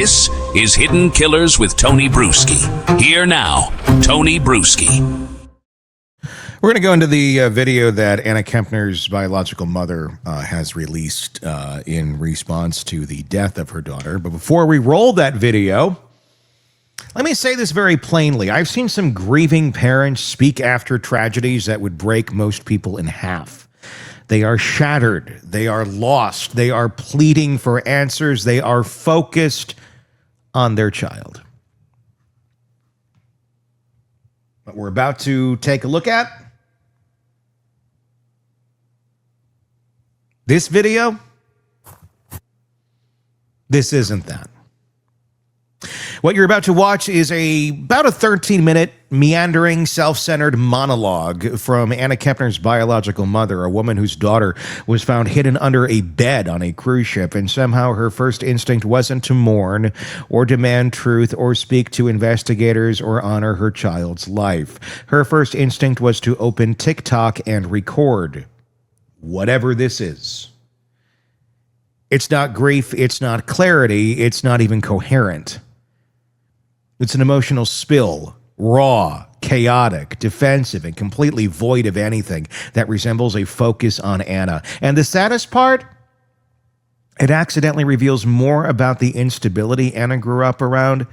This is Hidden Killers with Tony Brueski. Here now, Tony Brueski. We're going to go into the video that Anna Kepner's biological mother has released in response to the death of her daughter. But before we roll that video, let me say this very plainly. I've seen some grieving parents speak after tragedies that would break most people in half. They are shattered. They are lost. They are pleading for answers. They are focused on their child. What we're about to take a look at, this video, this isn't that. What you're about to watch is about a 13-minute meandering, self-centered monologue from Anna Kepner's biological mother, a woman whose daughter was found hidden under a bed on a cruise ship, and somehow her first instinct wasn't to mourn or demand truth or speak to investigators or honor her child's life. Her first instinct was to open TikTok and record whatever this is. It's not grief, it's not clarity, it's not even coherent. It's an emotional spill, raw, chaotic, defensive, and completely void of anything that resembles a focus on Anna. And the saddest part, it accidentally reveals more about the instability Anna grew up around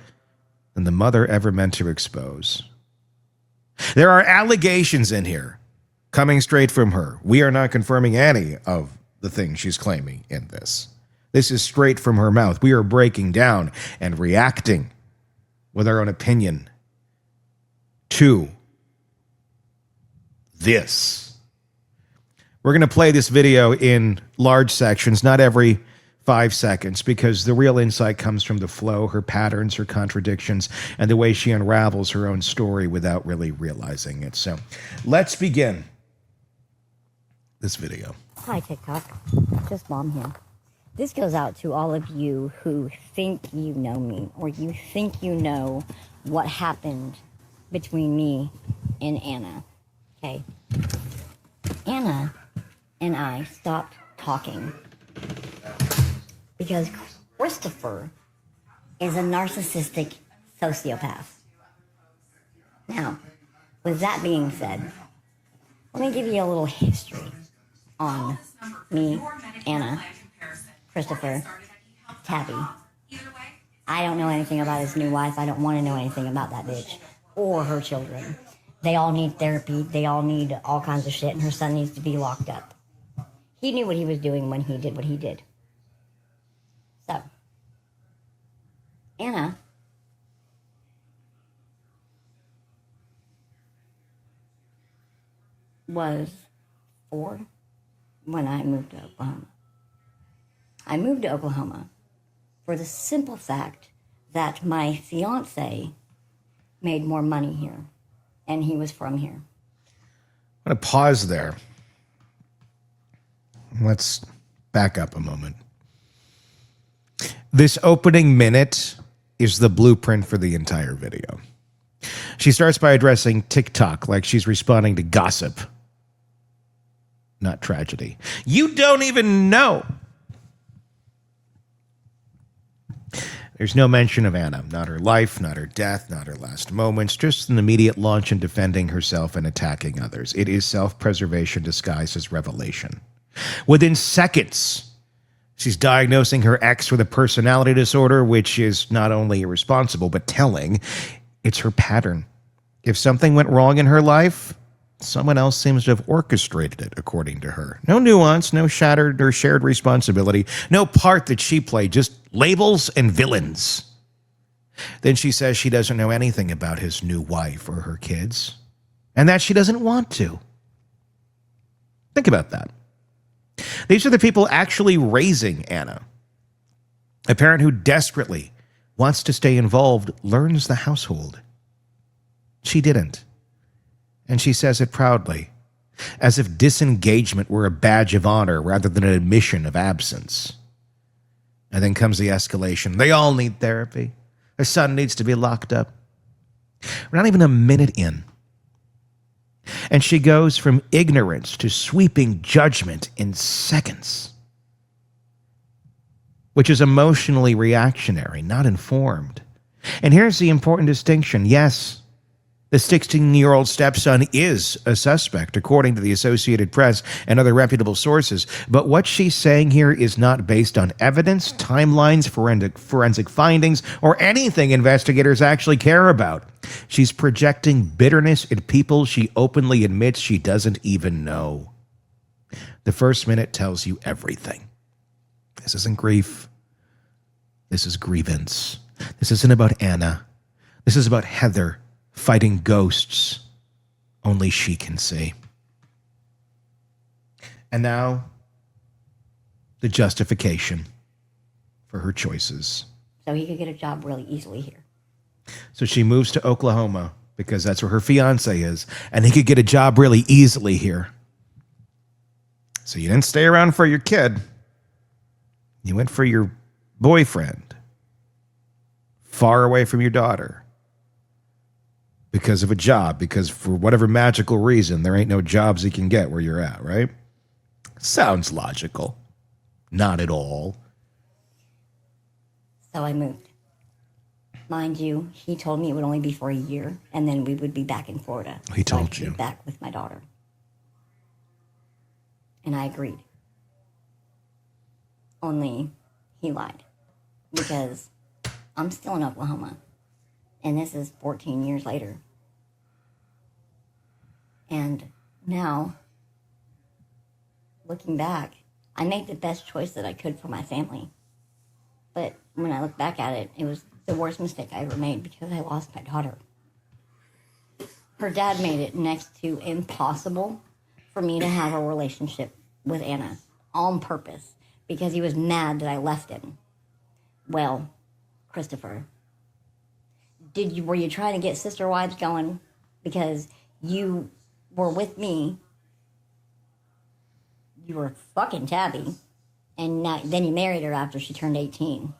than the mother ever meant to expose. There are allegations in here coming straight from her. We are not confirming any of the things she's claiming in this. This is straight from her mouth. We are breaking down and reacting with our own opinion to this. We're going to play this video in large sections, not every 5 seconds, because the real insight comes from the flow, her patterns, her contradictions, and the way she unravels her own story without really realizing it. So let's begin this video. Hi, TikTok. Just Mom here. This goes out to all of you who think you know me, or you think you know what happened between me and Anna. Okay? Anna and I stopped talking because Christopher is a narcissistic sociopath. Now, with that being said, let me give you a little history on me, Anna, Christopher, Tabby. I don't know anything about his new wife. I don't want to know anything about that bitch or her children. They all need therapy. They all need all kinds of shit, and her son needs to be locked up. He knew what he was doing when he did what he did. So, Anna was 4 when I moved to Oklahoma. I moved to Oklahoma for the simple fact that my fiance made more money here, and he was from here. I'm going to pause there. Let's back up a moment. This opening minute is the blueprint for the entire video. She starts by addressing TikTok like she's responding to gossip, not tragedy. You don't even know. There's no mention of Anna, not her life, not her death, not her last moments, just an immediate launch in defending herself and attacking others. It is self-preservation disguised as revelation. Within seconds, she's diagnosing her ex with a personality disorder, which is not only irresponsible, but telling. It's her pattern. If something went wrong in her life, someone else seems to have orchestrated it, according to her. No nuance, no shattered or shared responsibility, no part that she played, just labels and villains. Then she says she doesn't know anything about his new wife or her kids, and that she doesn't want to. Think about that. These are the people actually raising Anna. A parent who desperately wants to stay involved learns the household. She didn't. And she says it proudly, as if disengagement were a badge of honor rather than an admission of absence. And then comes the escalation. They all need therapy. Their son needs to be locked up. We're not even a minute in. And she goes from ignorance to sweeping judgment in seconds. which is emotionally reactionary, not informed. And here's the important distinction. Yes, the 16-year-old stepson is a suspect, according to the Associated Press and other reputable sources. But what she's saying here is not based on evidence, timelines, forensic findings, or anything investigators actually care about. She's projecting bitterness at people she openly admits she doesn't even know. The first minute tells you everything. This isn't grief. This is grievance. This isn't about Anna. This is about Heather fighting ghosts only she can see. And now, the justification for her choices. So he could get a job really easily here. So she moves to Oklahoma because that's where her fiance is, and he could get a job really easily here. So you didn't stay around for your kid. You went for your boyfriend, far away from your daughter. Because of a job, because for whatever magical reason, there ain't no jobs he can get where you're at, right? Sounds logical. Not at all. So I moved. Mind you, he told me it would only be for a year, and then we would be back in Florida. He told so I could you. be back with my daughter. And I agreed. Only he lied. Because I'm still in Oklahoma. And this is 14 years later. And now, looking back, I made the best choice that I could for my family. But when I look back at it, it was the worst mistake I ever made because I lost my daughter. Her dad made it next to impossible for me to have a relationship with Anna on purpose because he was mad that I left him. Well, Christopher, were you trying to get sister wives going because you were with me? You were fucking Tabby, and then you married her after she turned 18.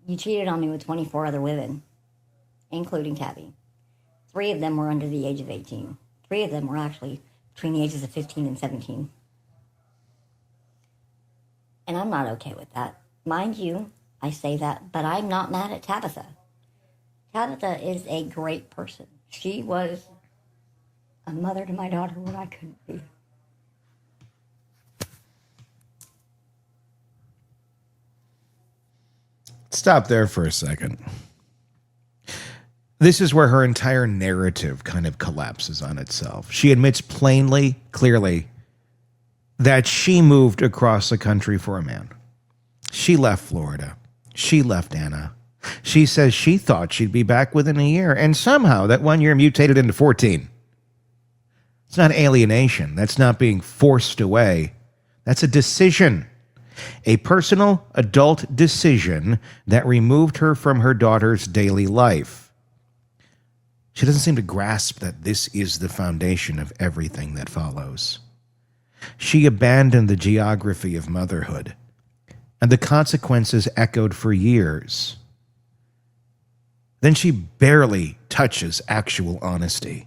You cheated on me with 24 other women, including Tabby. 3 of them were under the age of 18. 3 of them were actually between the ages of 15 and 17. And I'm not okay with that. Mind you, I say that, but I'm not mad at Tabitha. Tabitha is a great person. She was a mother to my daughter when I couldn't be. Stop there for a second. This is where her entire narrative kind of collapses on itself. She admits plainly, clearly, that she moved across the country for a man. She left Florida. She left Anna. She says she thought she'd be back within a year, and somehow that 1 year mutated into 14. It's not alienation. That's not being forced away. That's a decision. A personal, adult decision that removed her from her daughter's daily life. She doesn't seem to grasp that this is the foundation of everything that follows. She abandoned the geography of motherhood, and the consequences echoed for years. Then she barely touches actual honesty.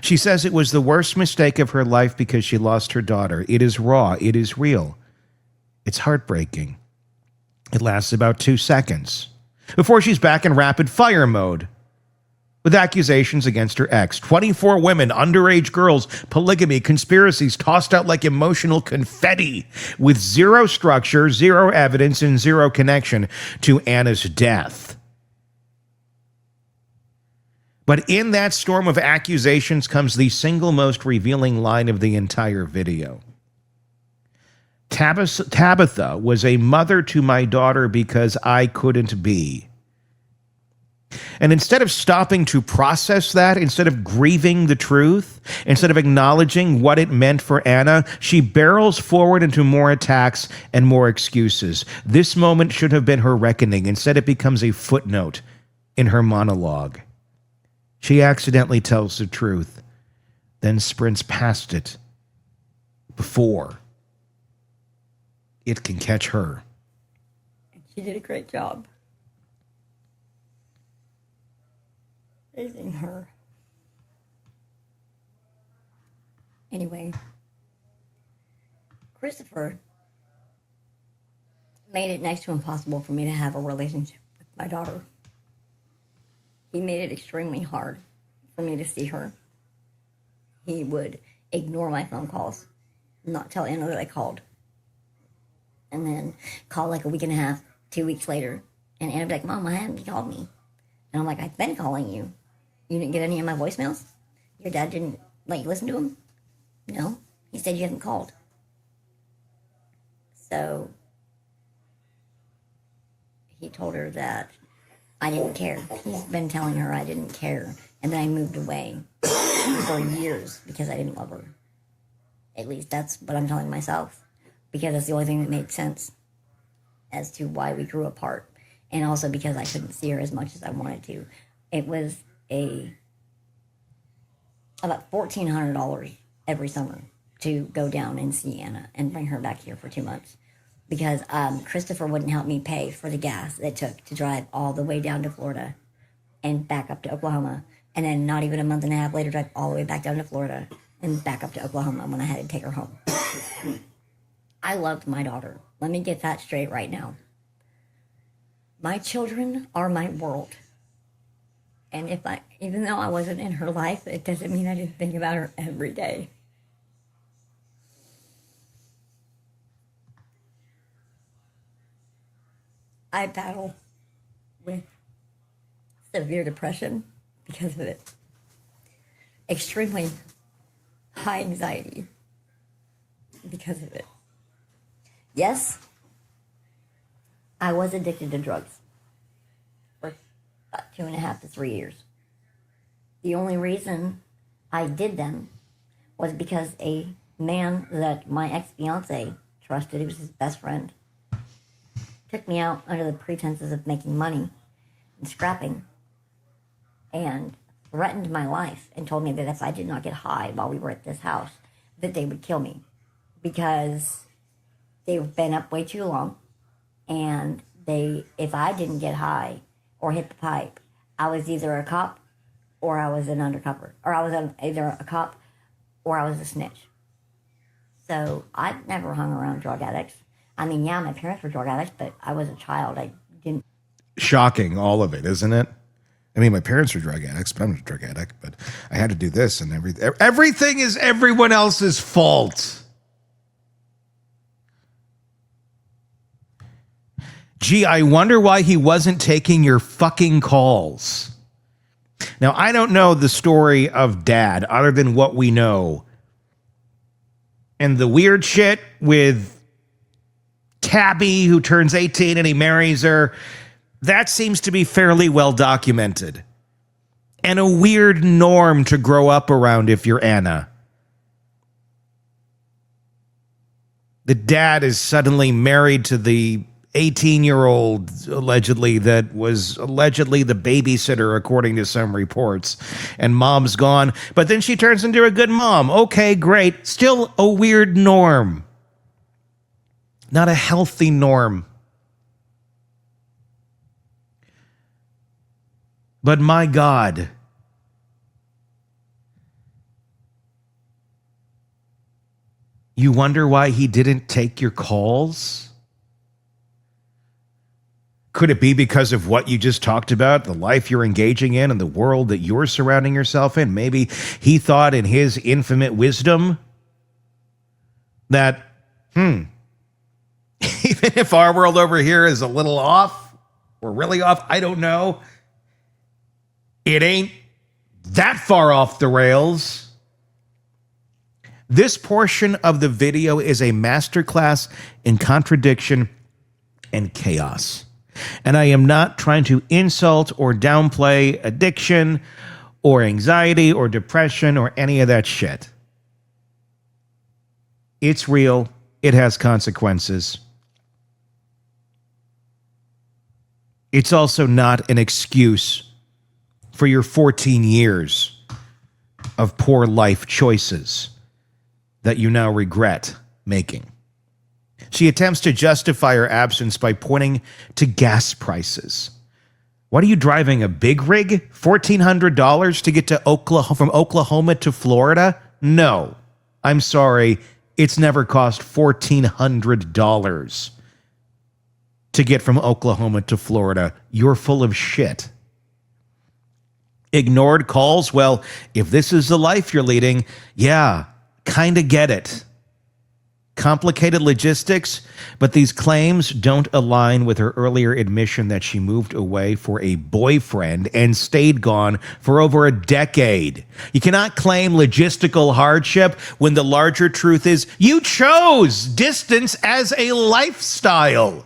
She says it was the worst mistake of her life because she lost her daughter. It is raw. It is real. It's heartbreaking. It lasts about 2 seconds before she's back in rapid fire mode with accusations against her ex. 24 women, underage girls, polygamy, conspiracies tossed out like emotional confetti with zero structure, zero evidence, and zero connection to Anna's death. But in that storm of accusations comes the single most revealing line of the entire video. Tabitha was a mother to my daughter because I couldn't be. And instead of stopping to process that, instead of grieving the truth, instead of acknowledging what it meant for Anna, she barrels forward into more attacks and more excuses. This moment should have been her reckoning. Instead, it becomes a footnote in her monologue. She accidentally tells the truth, then sprints past it before it can catch her. She did a great job raising her. Anyway, Christopher made it next to impossible for me to have a relationship with my daughter. He made it extremely hard for me to see her. He would ignore my phone calls, not tell Anna that I called, and then call like a week and a half, 2 weeks later, and Anna would be like, Mom, why haven't you called me? And I'm like, I've been calling you. You didn't get any of my voicemails? Your dad didn't let you listen to them? No, he said you haven't called. So he told her that I didn't care. He's been telling her I didn't care. And then I moved away for years because I didn't love her. At least that's what I'm telling myself. Because that's the only thing that made sense as to why we grew apart. And also because I couldn't see her as much as I wanted to. It was about $1,400 every summer to go down and see Anna and bring her back here for 2 months. Because Christopher wouldn't help me pay for the gas it took to drive all the way down to Florida and back up to Oklahoma. And then not even a month and a half later, drive all the way back down to Florida and back up to Oklahoma when I had to take her home. I loved my daughter. Let me get that straight right now. My children are my world. And even though I wasn't in her life, it doesn't mean I didn't think about her every day. I battle with severe depression because of it. Extremely high anxiety because of it. Yes, I was addicted to drugs for about 2.5 to 3 years. The only reason I did them was because a man that my ex-fiance trusted, he was his best friend, took me out under the pretenses of making money and scrapping and threatened my life and told me that if I did not get high while we were at this house, that they would kill me because they've been up way too long, and if I didn't get high or hit the pipe, I was either a cop or I was an undercover, or I was either a cop or I was a snitch. So I've never hung around drug addicts. I mean, yeah, my parents were drug addicts, but I was a child. I didn't. Shocking, all of it, isn't it? I mean, my parents were drug addicts, but I'm not a drug addict. But I had to do this, and everything is everyone else's fault. Gee, I wonder why he wasn't taking your fucking calls. Now, I don't know the story of Dad other than what we know. And the weird shit with Tabby, who turns 18 and he marries her, that seems to be fairly well documented. And a weird norm to grow up around if you're Anna. The dad is suddenly married to the 18-year-old, allegedly, that was allegedly the babysitter, according to some reports. And mom's gone. But then she turns into a good mom. Okay, great. Still a weird norm. Not a healthy norm. But my God, you wonder why he didn't take your calls? Could it be because of what you just talked about, the life you're engaging in and the world that you're surrounding yourself in? Maybe he thought in his infinite wisdom that, even if our world over here is a little off, or really off, I don't know, it ain't that far off the rails. This portion of the video is a masterclass in contradiction and chaos. And I am not trying to insult or downplay addiction or anxiety or depression or any of that shit. It's real. It has consequences. It's also not an excuse for your 14 years of poor life choices that you now regret making. She attempts to justify her absence by pointing to gas prices. What are you driving, a big rig? $1,400 to get to Oklahoma, from Oklahoma to Florida? No, I'm sorry. It's never cost $1,400. to get from Oklahoma to Florida. You're full of shit. Ignored calls? Well, if this is the life you're leading, yeah, kind of get it. Complicated logistics, but these claims don't align with her earlier admission that she moved away for a boyfriend and stayed gone for over a decade. You cannot claim logistical hardship when the larger truth is you chose distance as a lifestyle.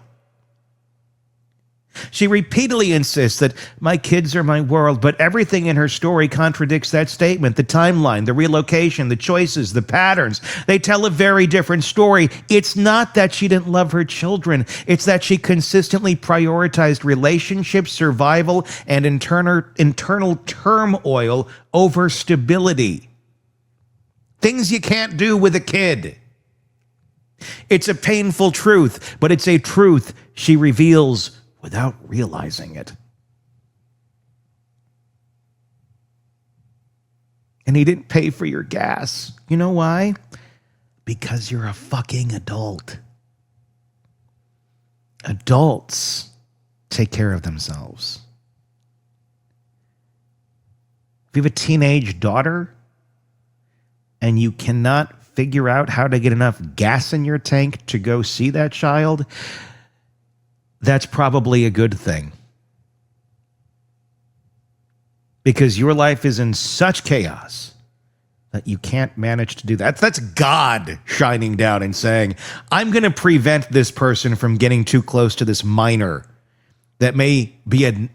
She repeatedly insists that my kids are my world, but everything in her story contradicts that statement. The timeline, the relocation, the choices, the patterns, they tell a very different story. It's not that she didn't love her children. It's that she consistently prioritized relationship, survival, and internal turmoil over stability. Things you can't do with a kid. It's a painful truth, but it's a truth she reveals without realizing it. And he didn't pay for your gas. You know why? Because you're a fucking adult. Adults take care of themselves. If you have a teenage daughter and you cannot figure out how to get enough gas in your tank to go see that child, that's probably a good thing. Because your life is in such chaos that you can't manage to do that. That's God shining down and saying, I'm going to prevent this person from getting too close to this minor that may be a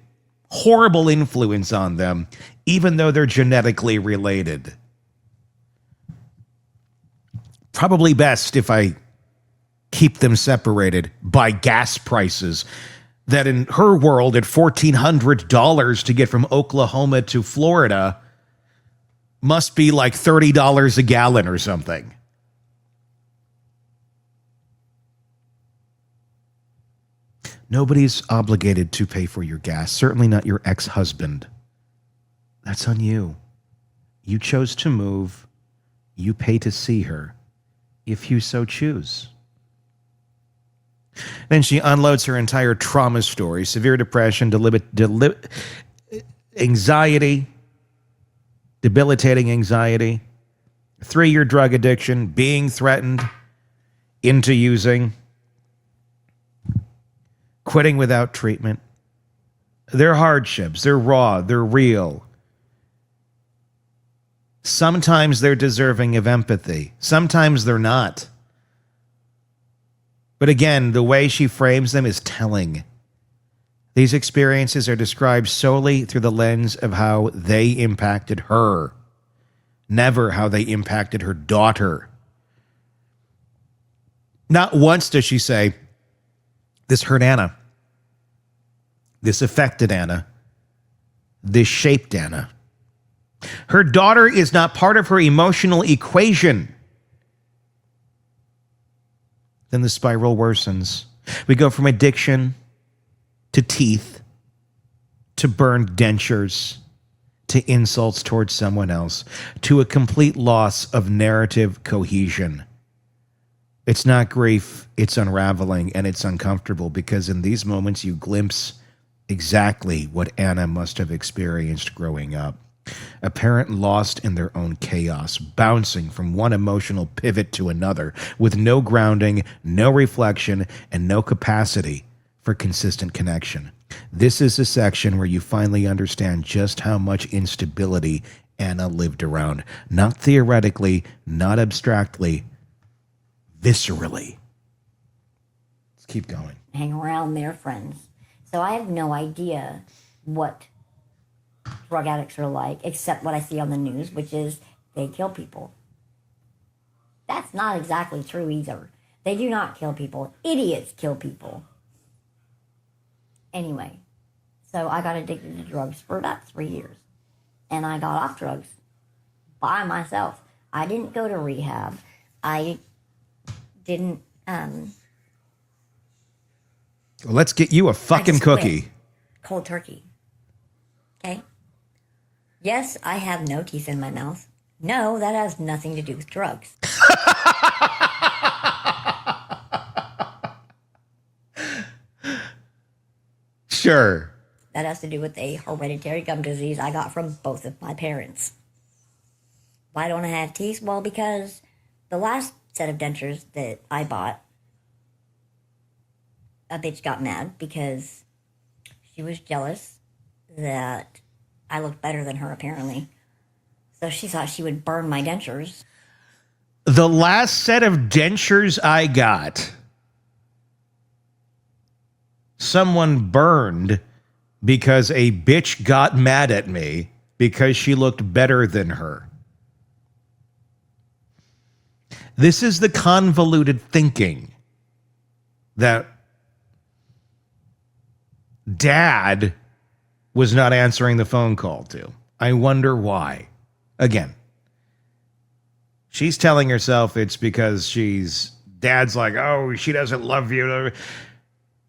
horrible influence on them, even though they're genetically related. Probably best if I keep them separated by gas prices that in her world at $1,400 to get from Oklahoma to Florida must be like $30 a gallon or something. Nobody's obligated to pay for your gas, certainly not your ex-husband. That's on you. You chose to move. You pay to see her if you so choose. Then she unloads her entire trauma story, severe depression, anxiety, debilitating anxiety, 3-year drug addiction, being threatened into using, quitting without treatment. They're hardships. They're raw. They're real. Sometimes they're deserving of empathy. Sometimes they're not. But again, the way she frames them is telling. These experiences are described solely through the lens of how they impacted her, never how they impacted her daughter. Not once does she say, this hurt Anna, this affected Anna, this shaped Anna. Her daughter is not part of her emotional equation. Then the spiral worsens. We go from addiction to teeth to burned dentures to insults towards someone else to a complete loss of narrative cohesion. It's not grief, it's unraveling, and it's uncomfortable because in these moments you glimpse exactly what Anna must have experienced growing up. A parent lost in their own chaos, bouncing from one emotional pivot to another, with no grounding, no reflection, and no capacity for consistent connection. This is a section where you finally understand just how much instability Anna lived around. Not theoretically, not abstractly, viscerally. Let's keep going. Hang around their friends. So I have no idea what drug addicts are like, except what I see on the news, which is they kill people. That's not exactly true either. They do not kill people. Idiots kill people. Anyway, so I got addicted to drugs for about 3 years. And I got off drugs by myself. I didn't go to rehab. I didn't, Well, let's get you a fucking cookie. quit. Cold turkey. Okay? Yes, I have no teeth in my mouth. No, that has nothing to do with drugs. Sure. That has to do with a hereditary gum disease I got from both of my parents. Why don't I have teeth? Well, because the last set of dentures that I bought, a bitch got mad because she was jealous that I looked better than her, apparently. So she thought she would burn my dentures. The last set of dentures I got, someone burned because a bitch got mad at me because she looked better than her. This is the convoluted thinking that Dad was not answering the phone call to. I wonder why. Again, she's telling herself it's because Dad's like, oh, she doesn't love you.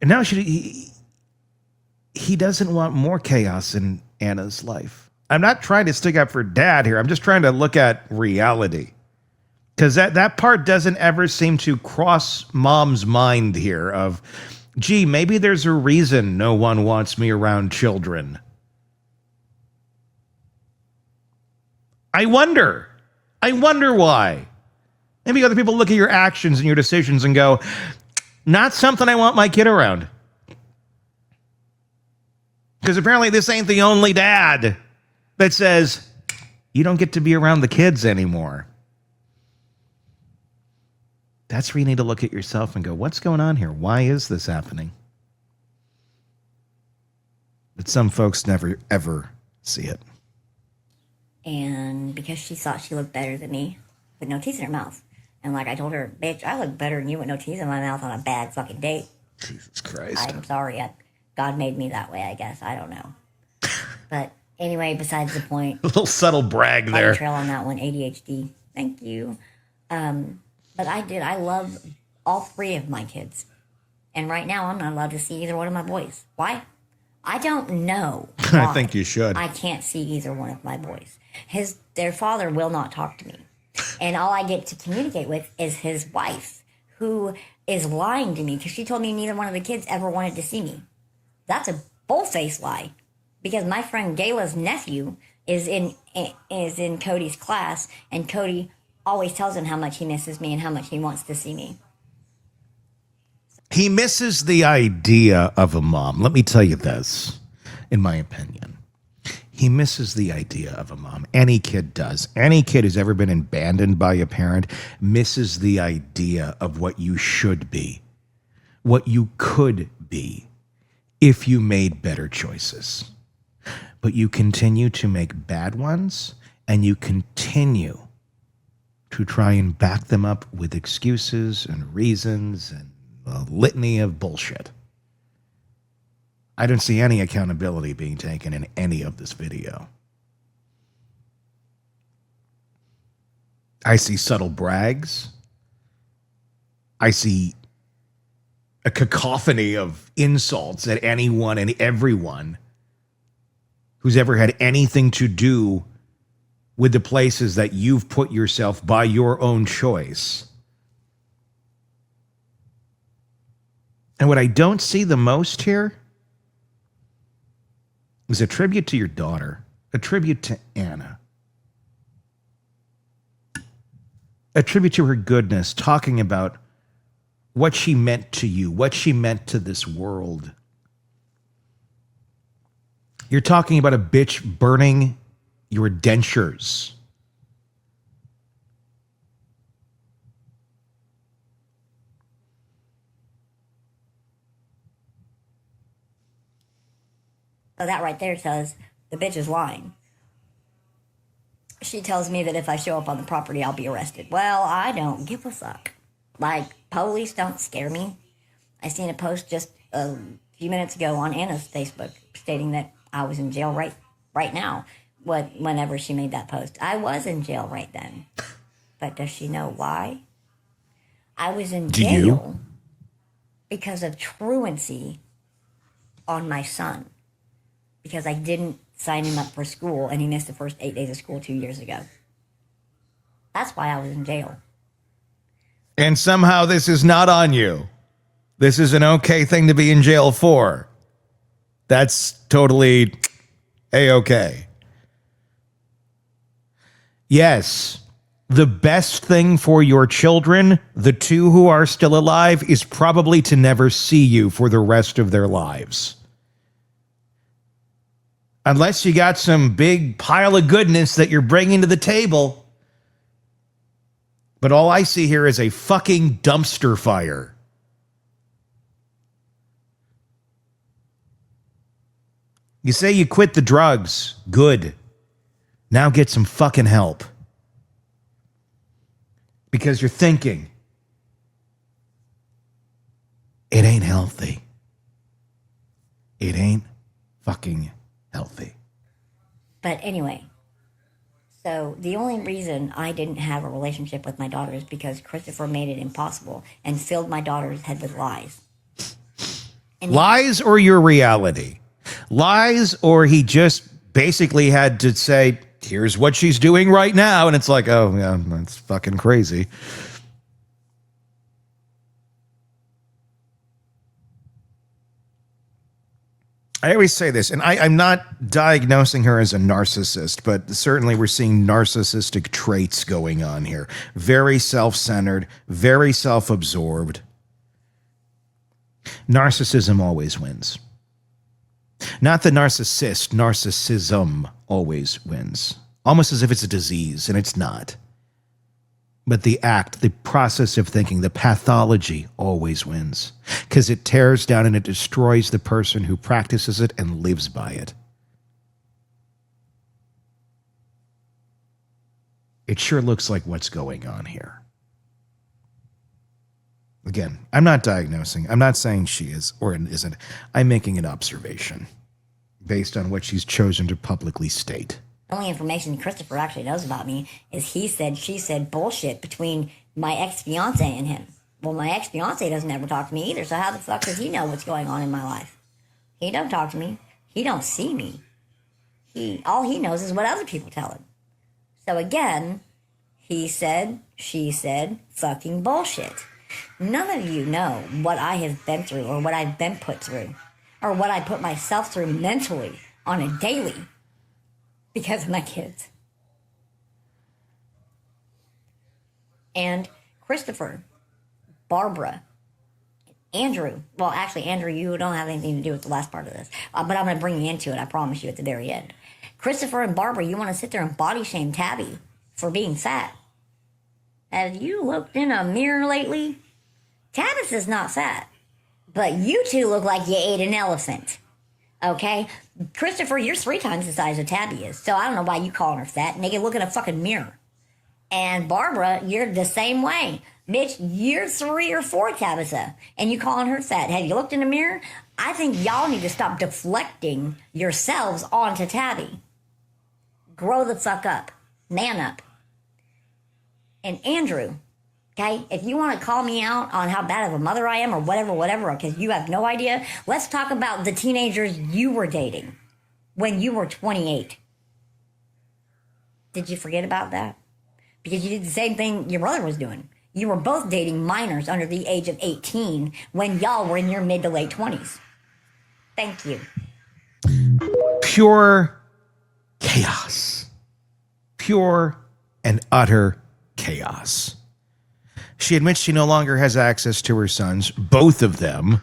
And now he doesn't want more chaos in Anna's life. I'm not trying to stick up for Dad here. I'm just trying to look at reality. Because that part doesn't ever seem to cross Mom's mind here of, gee, maybe there's a reason no one wants me around children. I wonder why. Maybe other people look at your actions and your decisions and go, not something I want my kid around. Because apparently this ain't the only dad that says, you don't get to be around the kids anymore. That's where you need to look at yourself and go, what's going on here? Why is this happening? But some folks never, ever see it. And because she thought she looked better than me with no teeth in her mouth. And like I told her, bitch, I look better than you with no teeth in my mouth on a bad fucking date. Jesus Christ. I'm sorry. God made me that way, I guess. I don't know. But anyway, besides the point. A little subtle brag there. Trail on that one, ADHD. Thank you. But I love all three of my kids. And right now, I'm not allowed to see either one of my boys. Why? I don't know why. I think you should. I can't see either one of my boys. Their father will not talk to me. And all I get to communicate with is his wife, who is lying to me because she told me neither one of the kids ever wanted to see me. That's a bull-faced lie. Because my friend Gayla's nephew is in Cody's class, and Cody always tells him how much he misses me and how much he wants to see me. He misses the idea of a mom. Let me tell you this, in my opinion. He misses the idea of a mom. Any kid does. Any kid who's ever been abandoned by a parent misses the idea of what you should be, what you could be, if you made better choices. But you continue to make bad ones, and you continue to try and back them up with excuses and reasons and a litany of bullshit. I don't see any accountability being taken in any of this video. I see subtle brags. I see a cacophony of insults at anyone and everyone who's ever had anything to do with the places that you've put yourself by your own choice. And what I don't see the most here is a tribute to your daughter, a tribute to Anna, a tribute to her goodness, talking about what she meant to you, what she meant to this world. You're talking about a bitch burning your dentures. So that right there says the bitch is lying. She tells me that if I show up on the property, I'll be arrested. Well, I don't give a fuck. Like, police don't scare me. I seen a post just a few minutes ago on Anna's Facebook stating that I was in jail right now. Whenever she made that post, I was in jail right then. But does she know why? I was in jail because of truancy on my son. Because I didn't sign him up for school and he missed the first 8 days of school 2 years ago. That's why I was in jail. And somehow this is not on you. This is an okay thing to be in jail for. That's totally A-okay. Yes, the best thing for your children, the two who are still alive, is probably to never see you for the rest of their lives. Unless you got some big pile of goodness that you're bringing to the table. But all I see here is a fucking dumpster fire. You say you quit the drugs. Good. Now get some fucking help. Because you're thinking, it ain't healthy. It ain't fucking healthy. But anyway, so the only reason I didn't have a relationship with my daughter is because Christopher made it impossible and filled my daughter's head with lies. And lies or your reality? Lies or he just basically had to say, here's what she's doing right now. And it's like, oh, yeah, that's fucking crazy. I always say this, and I'm not diagnosing her as a narcissist, but certainly we're seeing narcissistic traits going on here. Very self-centered, very self-absorbed. Narcissism always wins. Not the narcissist, narcissism always wins. Almost as if it's a disease, and it's not. But the act, the process of thinking, the pathology always wins. Because it tears down and it destroys the person who practices it and lives by it. It sure looks like what's going on here. Again, I'm not diagnosing. I'm not saying she is or isn't. I'm making an observation based on what she's chosen to publicly state. the only information Christopher actually knows about me is he said, she said bullshit between my ex-fiance and him. Well, my ex-fiance doesn't ever talk to me either, so how the fuck does he know what's going on in my life? He don't talk to me. He don't see me. All he knows is what other people tell him. So again, he said, she said, fucking bullshit. None of you know what I have been through or what I've been put through or what I put myself through mentally on a daily because of my kids. And Christopher, Barbara, Andrew, well, actually, Andrew, you don't have anything to do with the last part of this, but I'm going to bring you into it, I promise you, at the very end. Christopher and Barbara, you want to sit there and body shame Tabby for being fat. Have you looked in a mirror lately? Tabitha is not fat, but you two look like you ate an elephant. Okay? Christopher, you're 3 times the size of Tabby is, so I don't know why you calling her fat. Naked, look in a fucking mirror. And Barbara, you're the same way. Bitch, you're 3 or 4 Tabitha, and you calling her fat. Have you looked in the mirror? I think y'all need to stop deflecting yourselves onto Tabby. Grow the fuck up. Man up. And Andrew, okay, if you want to call me out on how bad of a mother I am or whatever, because you have no idea, let's talk about the teenagers you were dating when you were 28. Did you forget about that? Because you did the same thing your brother was doing. You were both dating minors under the age of 18 when y'all were in your mid to late 20s. Thank you. Pure chaos. Pure and utter chaos. She admits she no longer has access to her sons, both of them.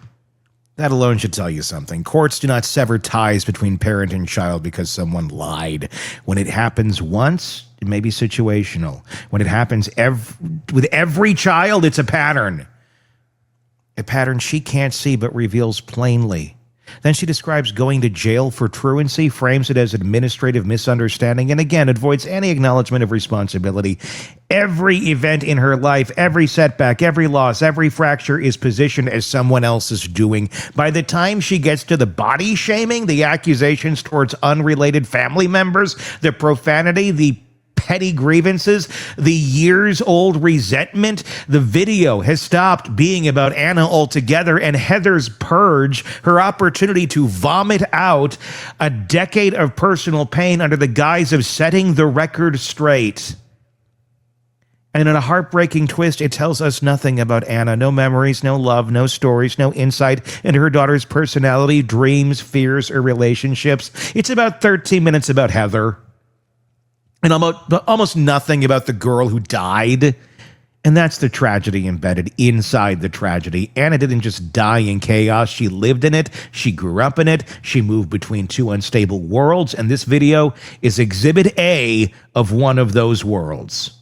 That alone should tell you something. Courts do not sever ties between parent and child because someone lied. When it happens once, it may be situational. When it happens with every child, it's a pattern. A pattern she can't see but reveals plainly. Then she describes going to jail for truancy, frames it as administrative misunderstanding, and again avoids any acknowledgement of responsibility. Every event in her life, every setback, every loss, every fracture is positioned as someone else's doing. By the time she gets to the body shaming, the accusations towards unrelated family members, the profanity, the petty grievances, the years-old resentment, the video has stopped being about Anna altogether, and Heather's purge, her opportunity to vomit out a decade of personal pain under the guise of setting the record straight. And in a heartbreaking twist, it tells us nothing about Anna. No memories, no love, no stories, no insight into her daughter's personality, dreams, fears, or relationships. It's about 13 minutes about Heather. And almost nothing about the girl who died. And that's the tragedy embedded inside the tragedy. Anna didn't just die in chaos. She lived in it. She grew up in it. She moved between two unstable worlds. And this video is Exhibit A of one of those worlds.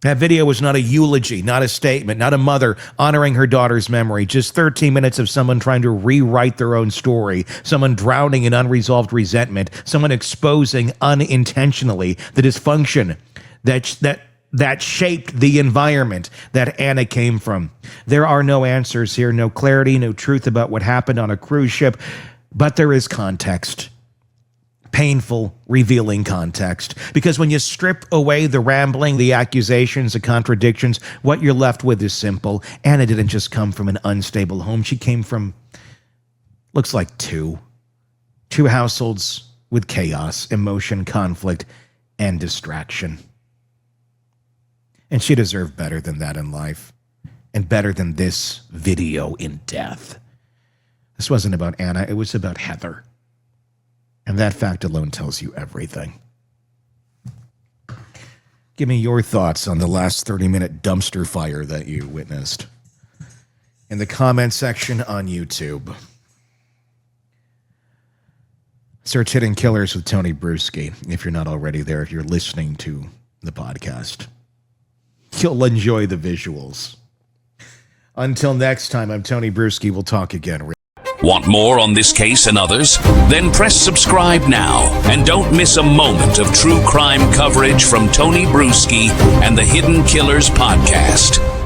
That video was not a eulogy, not a statement, not a mother honoring her daughter's memory. Just 13 minutes of someone trying to rewrite their own story, someone drowning in unresolved resentment, someone exposing unintentionally the dysfunction that shaped the environment that Anna came from. There are no answers here, no clarity, no truth about what happened on a cruise ship, but there is context. Painful, revealing context. Because when you strip away the rambling, the accusations, the contradictions, what you're left with is simple. Anna didn't just come from an unstable home. She came from, looks like two households with chaos, emotion, conflict, and distraction. And she deserved better than that in life, and better than this video in death. This wasn't about Anna, it was about Heather. And that fact alone tells you everything. Give me your thoughts on the last 30-minute dumpster fire that you witnessed in the comment section on YouTube. Search Hidden Killers with Tony Brueski if you're not already there, if you're listening to the podcast. You'll enjoy the visuals. Until next time, I'm Tony Brueski. We'll talk again. Want more on this case and others? Then press subscribe now and don't miss a moment of true crime coverage from Tony Brueski and the Hidden Killers podcast.